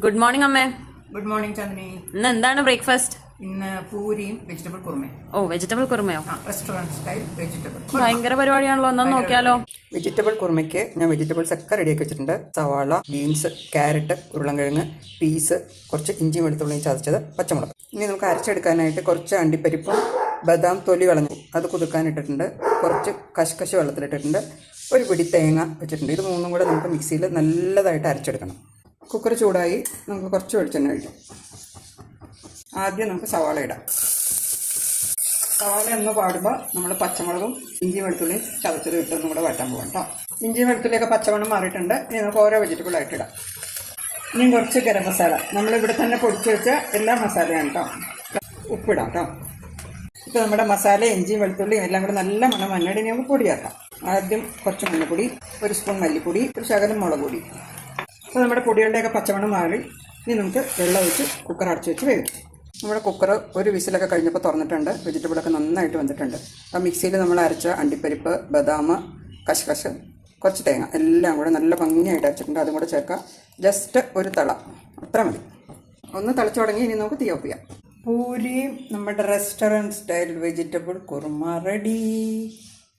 Good morning അമ്മേ. Good morning Chandni. ഇന്ന് എന്താണ് ബ്രേക്ക്ഫാസ്റ്റ്? ഇന്ന് പൂരിയും വെജിറ്റബിൾ കുറുമയും. ഓ, വെജിറ്റബിൾ കുറുമയോ? Restaurant style vegetable. ഭയങ്കര പരിപാടിയാണല്ലോ, ഒന്നും നോക്കിയാലോ. വെജിറ്റബിൾ കുറുമയ്ക്ക് ഞാൻ വെജിറ്റബിൾസ് ഒക്കെ റെഡിയാക്കി വെച്ചിട്ടുണ്ട്. സവാള, ബീൻസ്, ക്യാരറ്റ്, ഉരുളൻകിഴങ്ങ്, പീസ്, കുറച്ച് ഇഞ്ചി വെളുത്തുള്ളിയും ചതച്ചത്, പച്ചമുളക്. ഇനി നമുക്ക് അരച്ചെടുക്കാനായിട്ട് കുറച്ച് അണ്ടിപ്പരിപ്പും ബദാം തൊലി കളഞ്ഞു അത് കുതിർക്കാനിട്ടിട്ടുണ്ട്. കുറച്ച് കശുകശ വെള്ളത്തിലിട്ടിട്ടുണ്ട്. ഒരു പിടി തേങ്ങ വെച്ചിട്ടുണ്ട്. ഇത് മൂന്നും കൂടെ നമുക്ക് മിക്സിയിൽ നല്ലതായിട്ട് അരച്ചെടുക്കണം. കുക്കർ ചൂടായി നമുക്ക് കുറച്ച് വെളിച്ചെണ്ണ ഒഴിക്കാം. ആദ്യം നമുക്ക് സവാള ഇടാം. സവാള ഒന്ന് പാടുമ്പോൾ നമ്മൾ പച്ചമുളകും ഇഞ്ചി വെളുത്തുള്ളിയും ചതച്ചത് ഇട്ടൊന്നും കൂടെ വറ്റാൻ പോകാം കേട്ടോ. ഇഞ്ചി വെളുത്തുള്ളിയൊക്കെ പച്ചമണം മാറിയിട്ടുണ്ട്. ഇനി നമുക്ക് ഓരോ വെജിറ്റബിൾ ആയിട്ട് ഇടാം. ഇനിയും കുറച്ച് ഗരം മസാല, നമ്മളിവിടെ തന്നെ പൊടിച്ച് വെച്ച എല്ലാ മസാലയാണ് കേട്ടോ. ഉപ്പിടാം കേട്ടോ. ഇപ്പോൾ നമ്മുടെ മസാല ഇഞ്ചിയും വെളുത്തുള്ളിയും എല്ലാം കൂടെ നല്ല മണം വന്നിട്ട് ഇനി നമുക്ക് പൊടിയാക്കാം. ആദ്യം കുറച്ച് മഞ്ഞൾപ്പൊടി, ഒരു സ്പൂൺ മല്ലിപ്പൊടി, ഒരു ശകലം മുളക് പൊടി. അപ്പോൾ നമ്മുടെ പൊടികളുടെയൊക്കെ പച്ചമണം മാറി ഇനി നമുക്ക് വെള്ളം ഒഴിച്ച് കുക്കർ അടച്ച് വെച്ച് വേവിക്കും. നമ്മുടെ കുക്കർ ഒരു വിസിലൊക്കെ കഴിഞ്ഞപ്പോൾ തുറന്നിട്ടുണ്ട്. വെജിറ്റബിളൊക്കെ നന്നായിട്ട് വന്നിട്ടുണ്ട്. അപ്പോൾ മിക്സിയിൽ നമ്മൾ അരച്ച അണ്ടിപ്പരിപ്പ്, ബദാം, കശുകശ്, കുറച്ച് തേങ്ങ എല്ലാം കൂടെ നല്ല ഭംഗിയായിട്ട് അരച്ചിട്ടുണ്ട്. അതും കൂടെ ചേർക്കാം. ജസ്റ്റ് ഒരു തള, അത്ര മതി. ഒന്ന് തിളച്ചു തുടങ്ങി. ഇനി നമുക്ക് തീ ഓഫ് ചെയ്യാം. പൂരിയും നമ്മുടെ restaurant style vegetable kurma ready.